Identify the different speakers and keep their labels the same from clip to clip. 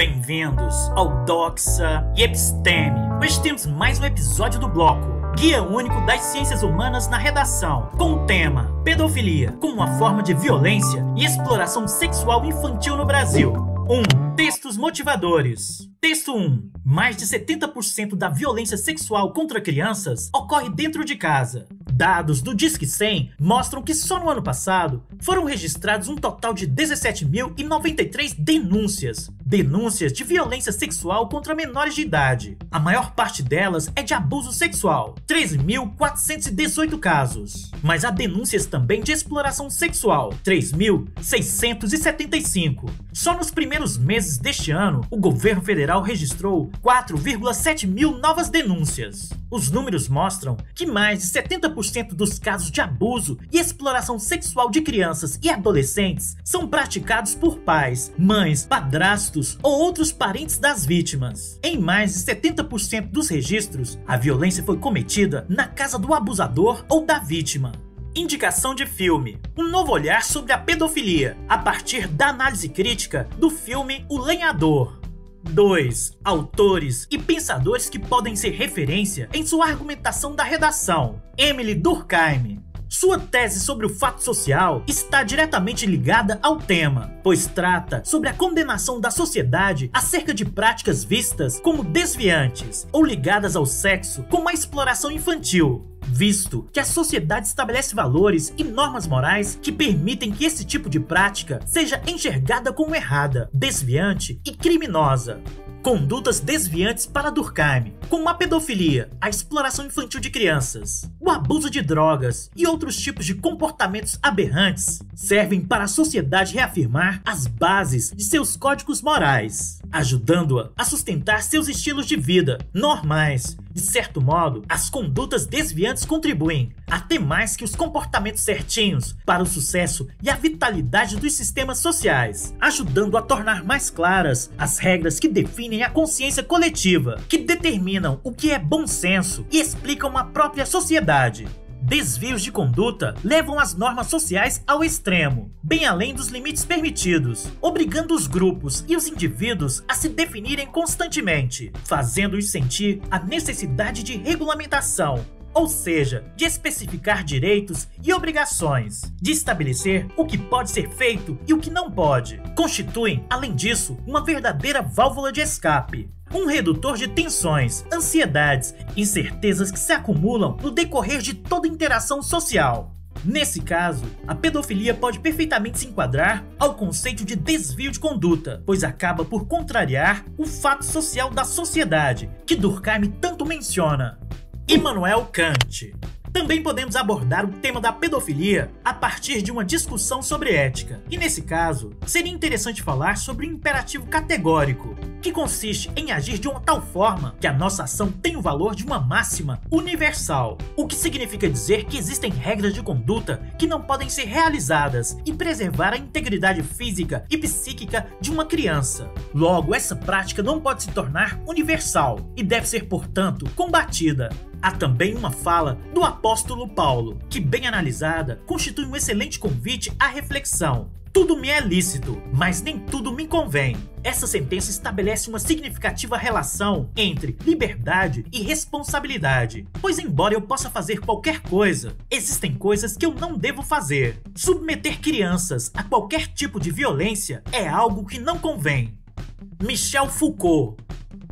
Speaker 1: Bem-vindos ao Doxa e Episteme. Hoje temos mais um episódio do bloco Guia Único das Ciências Humanas na Redação, com o tema Pedofilia como uma forma de violência e exploração sexual infantil no Brasil. 1. Textos motivadores. Texto 1. Mais de 70% da violência sexual contra crianças ocorre dentro de casa. Dados do Disque 100 mostram que só no ano passado foram registrados um total de 17.093 denúncias de violência sexual contra menores de idade. A maior parte delas é de abuso sexual, 13.418 casos. Mas há denúncias também de exploração sexual, 3.675. Só nos primeiros meses deste ano, o governo federal registrou 4,7 mil novas denúncias. Os números mostram que mais de 70% dos casos de abuso e exploração sexual de crianças e adolescentes são praticados por pais, mães, padrastos ou outros parentes das vítimas. Em mais de 70% dos registros, a violência foi cometida na casa do abusador ou da vítima. Indicação de filme: um novo olhar sobre a pedofilia, a partir da análise crítica do filme O Lenhador. 2. Autores e pensadores que podem ser referência em sua argumentação da redação. Emily Durkheim. Sua tese sobre o fato social está diretamente ligada ao tema, pois trata sobre a condenação da sociedade acerca de práticas vistas como desviantes ou ligadas ao sexo, como a exploração infantil, visto que a sociedade estabelece valores e normas morais que permitem que esse tipo de prática seja enxergada como errada, desviante e criminosa. Condutas desviantes para Durkheim, como a pedofilia, a exploração infantil de crianças, o abuso de drogas e outros tipos de comportamentos aberrantes, servem para a sociedade reafirmar as bases de seus códigos morais, ajudando-a a sustentar seus estilos de vida normais. De certo modo, as condutas desviantes contribuem, até mais que os comportamentos certinhos, para o sucesso e a vitalidade dos sistemas sociais, ajudando a tornar mais claras as regras que definem a consciência coletiva, que determinam o que é bom senso e explicam a própria sociedade. Desvios de conduta levam as normas sociais ao extremo, bem além dos limites permitidos, obrigando os grupos e os indivíduos a se definirem constantemente, fazendo-os sentir a necessidade de regulamentação, ou seja, de especificar direitos e obrigações, de estabelecer o que pode ser feito e o que não pode. Constituem, além disso, uma verdadeira válvula de escape, um redutor de tensões, ansiedades e incertezas que se acumulam no decorrer de toda interação social. Nesse caso, a pedofilia pode perfeitamente se enquadrar ao conceito de desvio de conduta, pois acaba por contrariar o fato social da sociedade, que Durkheim tanto menciona. Immanuel Kant. Também podemos abordar o tema da pedofilia a partir de uma discussão sobre ética. E nesse caso, seria interessante falar sobre o imperativo categórico, que consiste em agir de uma tal forma que a nossa ação tem o valor de uma máxima universal, o que significa dizer que existem regras de conduta que não podem ser realizadas e preservar a integridade física e psíquica de uma criança. Logo, essa prática não pode se tornar universal e deve ser, portanto, combatida. Há também uma fala do apóstolo Paulo, que, bem analisada, constitui um excelente convite à reflexão. Tudo me é lícito, mas nem tudo me convém. Essa sentença estabelece uma significativa relação entre liberdade e responsabilidade, pois embora eu possa fazer qualquer coisa, existem coisas que eu não devo fazer. Submeter crianças a qualquer tipo de violência é algo que não convém. Michel Foucault.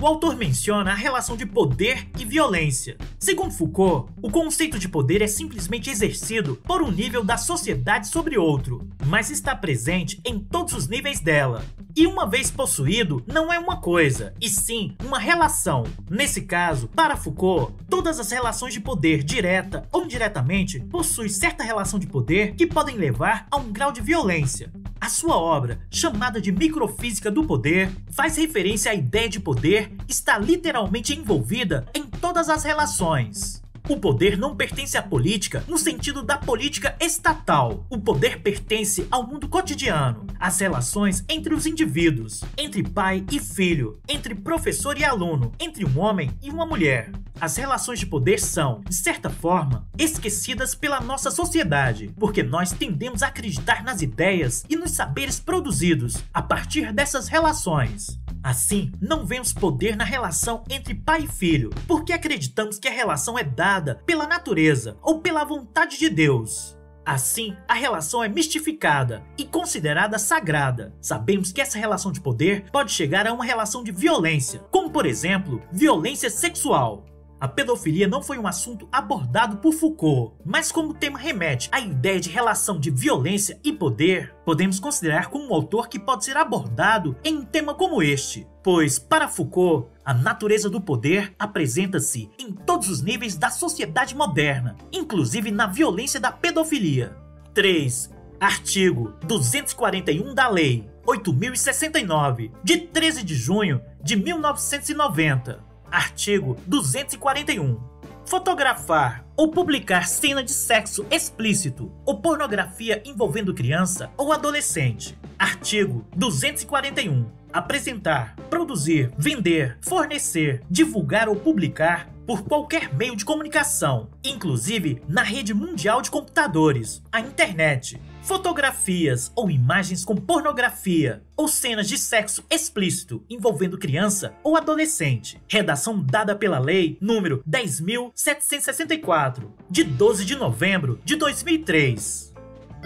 Speaker 1: O autor menciona a relação de poder e violência. Segundo Foucault, o conceito de poder é simplesmente exercido por um nível da sociedade sobre outro, mas está presente em todos os níveis dela. E uma vez possuído, não é uma coisa, e sim uma relação. Nesse caso, para Foucault, todas as relações de poder, direta ou indiretamente, possuem certa relação de poder que podem levar a um grau de violência. A sua obra, chamada de Microfísica do Poder, faz referência à ideia de poder estar literalmente envolvida em todas as relações. O poder não pertence à política no sentido da política estatal. O poder pertence ao mundo cotidiano, às relações entre os indivíduos, entre pai e filho, entre professor e aluno, entre um homem e uma mulher. As relações de poder são, de certa forma, esquecidas pela nossa sociedade, porque nós tendemos a acreditar nas ideias e nos saberes produzidos a partir dessas relações. Assim, não vemos poder na relação entre pai e filho, porque acreditamos que a relação é dada pela natureza ou pela vontade de Deus. Assim, a relação é mistificada e considerada sagrada. Sabemos que essa relação de poder pode chegar a uma relação de violência, como por exemplo, violência sexual. A pedofilia não foi um assunto abordado por Foucault, mas como o tema remete à ideia de relação de violência e poder, podemos considerar como um autor que pode ser abordado em um tema como este, pois, para Foucault, a natureza do poder apresenta-se em todos os níveis da sociedade moderna, inclusive na violência da pedofilia. 3. Artigo 241 da Lei 8.069, de 13 de junho de 1990. Artigo 241. Fotografar ou publicar cena de sexo explícito ou pornografia envolvendo criança ou adolescente. Artigo 241. Apresentar, produzir, vender, fornecer, divulgar ou publicar por qualquer meio de comunicação, inclusive na rede mundial de computadores, a internet, fotografias ou imagens com pornografia ou cenas de sexo explícito envolvendo criança ou adolescente. Redação dada pela Lei número 10.764, de 12 de novembro de 2003.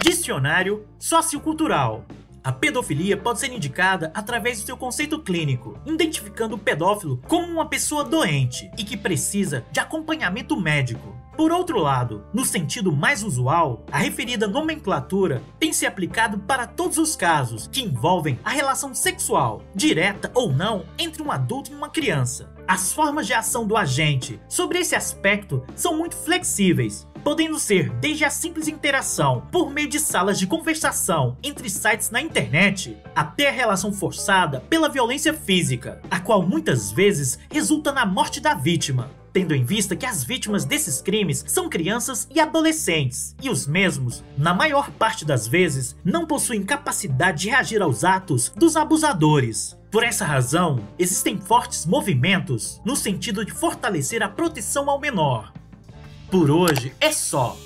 Speaker 1: Dicionário Sociocultural. A pedofilia pode ser indicada através do seu conceito clínico, identificando o pedófilo como uma pessoa doente e que precisa de acompanhamento médico. Por outro lado, no sentido mais usual, a referida nomenclatura tem se aplicado para todos os casos que envolvem a relação sexual, direta ou não, entre um adulto e uma criança. As formas de ação do agente sobre esse aspecto são muito flexíveis, podendo ser desde a simples interação por meio de salas de conversação entre sites na internet, até a relação forçada pela violência física, a qual muitas vezes resulta na morte da vítima, tendo em vista que as vítimas desses crimes são crianças e adolescentes, e os mesmos, na maior parte das vezes, não possuem capacidade de reagir aos atos dos abusadores. Por essa razão, existem fortes movimentos no sentido de fortalecer a proteção ao menor. Por hoje é só.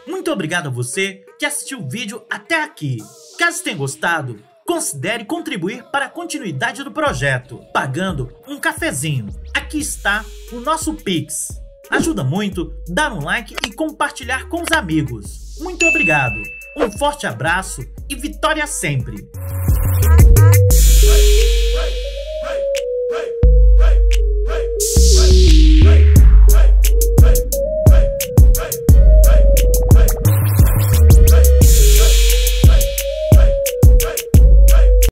Speaker 1: Muito obrigado a você que assistiu o vídeo até aqui. Caso tenha gostado, considere contribuir para a continuidade do projeto, pagando um cafezinho. Aqui está o nosso Pix. Ajuda muito dar um like e compartilhar com os amigos. Muito obrigado, um forte abraço e vitória sempre!